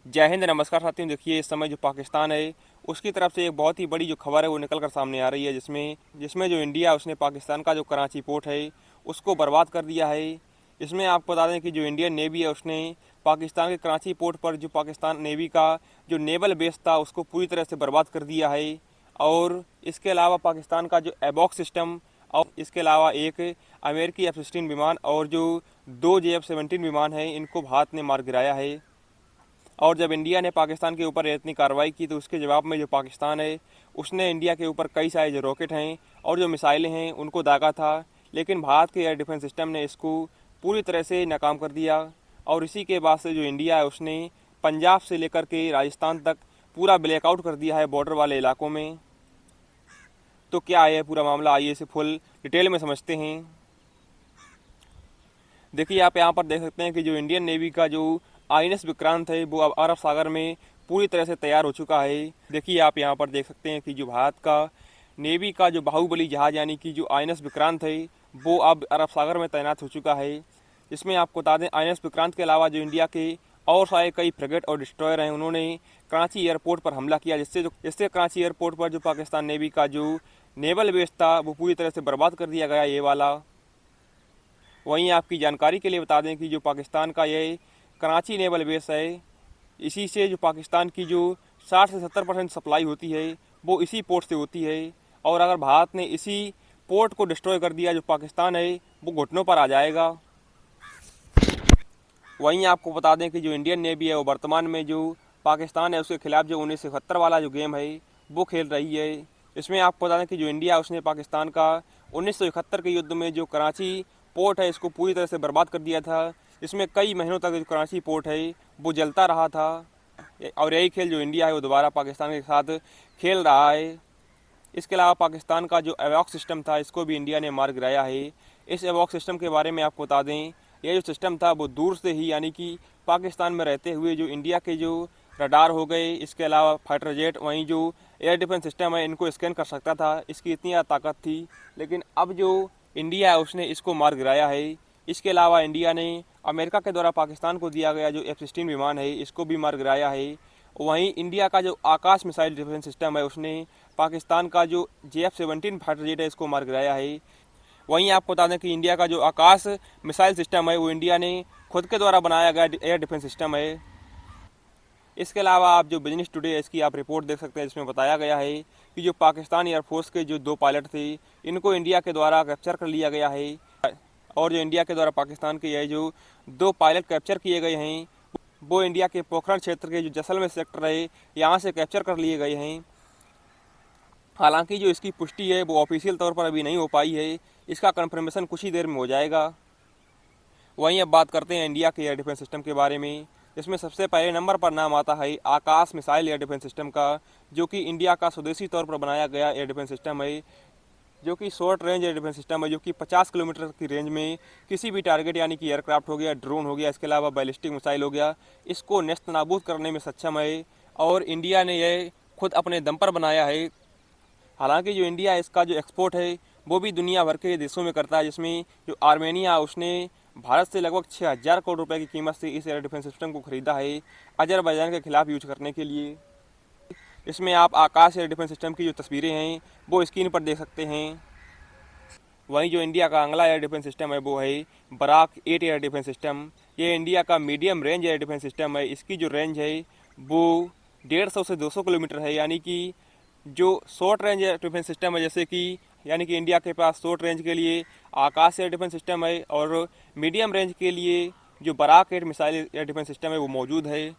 जय हिंद, नमस्कार साथियों। देखिए, इस समय जो पाकिस्तान है उसकी तरफ से एक बहुत ही बड़ी जो खबर है वो निकल कर सामने आ रही है, जिसमें जिसमें जो इंडिया उसने पाकिस्तान का जो कराची पोर्ट है उसको बर्बाद कर दिया है। इसमें आपको बता दें कि जो इंडियन नेवी है उसने पाकिस्तान के कराची पोर्ट पर जो पाकिस्तान नेवी का जो नेवल बेस था उसको पूरी तरह से बर्बाद कर दिया है। और इसके अलावा पाकिस्तान का जो एबॉक्स सिस्टम और इसके अलावा एक अमेरिकी F-16 विमान और जो दो JF-17 विमान हैं इनको भारत ने मार गिराया है। और जब इंडिया ने पाकिस्तान के ऊपर इतनी कार्रवाई की तो उसके जवाब में जो पाकिस्तान है उसने इंडिया के ऊपर कई सारे जो रॉकेट हैं और जो मिसाइलें हैं उनको दागा था, लेकिन भारत के एयर डिफेंस सिस्टम ने इसको पूरी तरह से नाकाम कर दिया। और इसी के बाद से जो इंडिया है उसने पंजाब से लेकर के राजस्थान तक पूरा ब्लैकआउट कर दिया है बॉर्डर वाले इलाकों में। तो क्या है पूरा मामला, आइए इसे फुल डिटेल में समझते हैं। देखिए, आप यहाँ पर देख सकते हैं कि जो इंडियन नेवी का जो INS विक्रांत है वो अब अरब सागर में पूरी तरह से तैयार हो चुका है। देखिए, आप यहाँ पर देख सकते हैं कि जो भारत का नेवी का जो बाहुबली जहाज यानी कि जो INS विक्रांत है वो अब अरब सागर में तैनात हो चुका है। इसमें आपको बता दें INS विक्रांत के अलावा जो इंडिया के और सारे कई फ्रिगेट और डिस्ट्रॉयर हैं उन्होंने कराची एयरपोर्ट पर हमला किया, जिससे कराची एयरपोर्ट पर जो पाकिस्तान नेवी का जो नेवल बेस था वो पूरी तरह से बर्बाद कर दिया गया ये वाला। वहीं आपकी जानकारी के लिए बता दें कि जो पाकिस्तान का ये कराची नेवल बेस है इसी से जो पाकिस्तान की जो 60 से 70% सप्लाई होती है वो इसी पोर्ट से होती है। और अगर भारत ने इसी पोर्ट को डिस्ट्रॉय कर दिया जो पाकिस्तान है वो घुटनों पर आ जाएगा। वहीं आपको बता दें कि जो इंडियन नेवी है वो वर्तमान में जो पाकिस्तान है उसके खिलाफ जो 1971 वाला जो गेम है वो खेल रही है। इसमें आपको बता दें कि जो इंडिया उसने पाकिस्तान का 1971 के युद्ध में जो कराची पोर्ट है इसको पूरी तरह से बर्बाद कर दिया था। इसमें कई महीनों तक जो कराची पोर्ट है वो जलता रहा था। और यही खेल जो इंडिया है वो दोबारा पाकिस्तान के साथ खेल रहा है। इसके अलावा पाकिस्तान का जो एवॉक्स सिस्टम था इसको भी इंडिया ने मार गिराया है। इस एवॉक्स सिस्टम के बारे में आपको बता दें, यह जो सिस्टम था वो दूर से ही यानी कि पाकिस्तान में रहते हुए जो इंडिया के जो रडार हो गए, इसके अलावा फाइटर जेट, वहीं जो एयर डिफेंस सिस्टम है इनको स्कैन कर सकता था। इसकी इतनी ज़्यादा ताकत थी, लेकिन अब जो इंडिया है उसने इसको मार गिराया है। इसके अलावा इंडिया ने अमेरिका के द्वारा पाकिस्तान को दिया गया जो F-16 विमान है इसको भी मार गिराया है। वहीं इंडिया का जो आकाश मिसाइल डिफेंस सिस्टम है उसने पाकिस्तान का जो JF-17 फाइटर जेट है इसको मार गिराया है। वहीं आपको बता दें कि इंडिया का जो आकाश मिसाइल सिस्टम है वो इंडिया ने खुद के द्वारा बनाया गया एयर डिफेंस सिस्टम है। इसके अलावा आप जो बिजनेस टुडे है इसकी आप रिपोर्ट देख सकते हैं, जिसमें बताया गया है कि जो पाकिस्तान एयरफोर्स के जो 2 पायलट थे इनको इंडिया के द्वारा कैप्चर कर लिया गया है। और जो इंडिया के द्वारा पाकिस्तान के ये जो 2 पायलट कैप्चर किए गए हैं वो इंडिया के पोखरण क्षेत्र के जो जैसलमेर सेक्टर है यहाँ से कैप्चर कर लिए गए हैं। हालांकि जो इसकी पुष्टि है वो ऑफिशियल तौर पर अभी नहीं हो पाई है, इसका कन्फर्मेशन कुछ ही देर में हो जाएगा। वहीं अब बात करते हैं इंडिया के एयर डिफेंस सिस्टम के बारे में। इसमें सबसे पहले नंबर पर नाम आता है आकाश मिसाइल एयर डिफेंस सिस्टम का, जो कि इंडिया का स्वदेशी तौर पर बनाया गया एयर डिफेंस सिस्टम है, जो कि short range air defence system है, जो कि 50 किलोमीटर की रेंज में किसी भी टारगेट यानी कि एयरक्राफ्ट हो गया, ड्रोन हो गया, इसके अलावा बैलिस्टिक मिसाइल हो गया, इसको नेस्त नाबूद करने में सक्षम है। और इंडिया ने यह खुद अपने दम पर बनाया है। हालांकि जो इंडिया इसका जो एक्सपोर्ट है वो भी दुनिया भर के देशों में करता है, जिसमें जो आर्मेनिया उसने भारत से लगभग 6000 करोड़ रुपए की कीमत से इस एयर डिफेंस सिस्टम को खरीदा है अजरबैजान के खिलाफ यूज करने के लिए। इसमें आप आकाश एयर डिफेंस सिस्टम की जो तस्वीरें हैं वो स्क्रीन पर देख सकते हैं। वहीं जो इंडिया का अगला एयर डिफेंस सिस्टम है वो है बराक 8 एयर डिफेंस सिस्टम। ये इंडिया का medium range air defence system है। इसकी जो रेंज है वो 150 से 200 किलोमीटर है, यानी कि जो short range air defence system है जैसे कि यानी कि इंडिया के पास शॉर्ट रेंज के लिए आकाश एयर डिफेंस सिस्टम है और मीडियम रेंज के लिए जो Barak air missile air defence system है वो मौजूद है।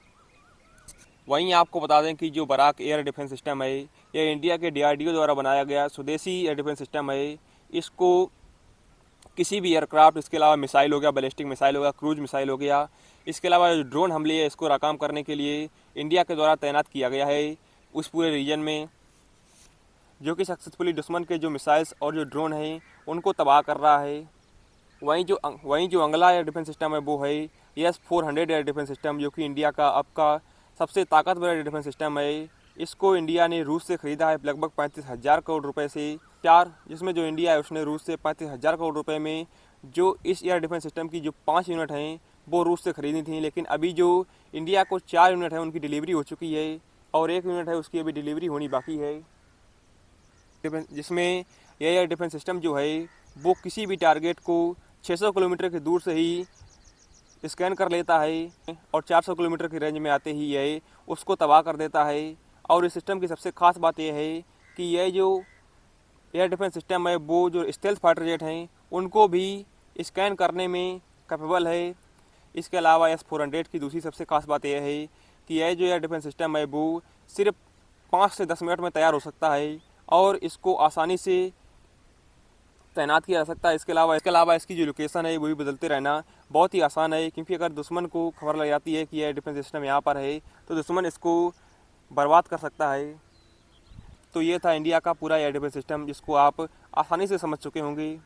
वहीं आपको बता दें कि जो बराक एयर डिफेंस सिस्टम है यह इंडिया के DRDO द्वारा बनाया गया स्वदेशी एयर डिफेंस सिस्टम है। इसको किसी भी एयरक्राफ्ट, इसके अलावा मिसाइल हो गया, बैलिस्टिक मिसाइल हो गया, क्रूज मिसाइल हो गया, इसके अलावा जो ड्रोन हमले है इसको नाकाम करने के लिए इंडिया के द्वारा तैनात किया गया है उस पूरे रीजन में, जो कि सक्सेसफुली दुश्मन के जो मिसाइल्स और जो ड्रोन हैं उनको तबाह कर रहा है। वहीं जो अगला एयर डिफेंस सिस्टम है वो है S-400 एयर डिफेंस सिस्टम, जो कि इंडिया का अब का सबसे ताकतवर एयर डिफेंस सिस्टम है। इसको इंडिया ने रूस से ख़रीदा है लगभग 35,000 करोड़ रुपए से, जिसमें जो इंडिया है उसने रूस से 35,000 करोड़ रुपए में जो इस एयर डिफेंस सिस्टम की जो 5 यूनिट हैं वो रूस से खरीदी थी, लेकिन अभी जो इंडिया को 4 यूनिट है उनकी डिलीवरी हो चुकी है और 1 यूनिट है उसकी अभी डिलीवरी होनी बाकी है, जिसमें एयर डिफेंस सिस्टम जो है वो किसी भी टारगेट को 600 किलोमीटर की दूर से ही स्कैन कर लेता है और 400 किलोमीटर की रेंज में आते ही यह उसको तबाह कर देता है। और इस सिस्टम की सबसे ख़ास बात यह है कि यह जो एयर डिफेंस सिस्टम है वो जो स्टेल्थ फाइटर जेट हैं उनको भी स्कैन करने में कैपेबल है। इसके अलावा S-400 की दूसरी सबसे खास बात यह है कि यह जो एयर डिफेंस सिस्टम है वो सिर्फ 5 से 10 मिनट में तैयार हो सकता है और इसको आसानी से तैनात किया जा सकता है। इसके अलावा इसकी जो लोकेशन है वो भी बदलते रहना बहुत ही आसान है, क्योंकि अगर दुश्मन को खबर लग जाती है कि एयर डिफेंस सिस्टम यहाँ पर है तो दुश्मन इसको बर्बाद कर सकता है। तो ये था इंडिया का पूरा एयर डिफेंस सिस्टम, जिसको आप आसानी से समझ चुके होंगे।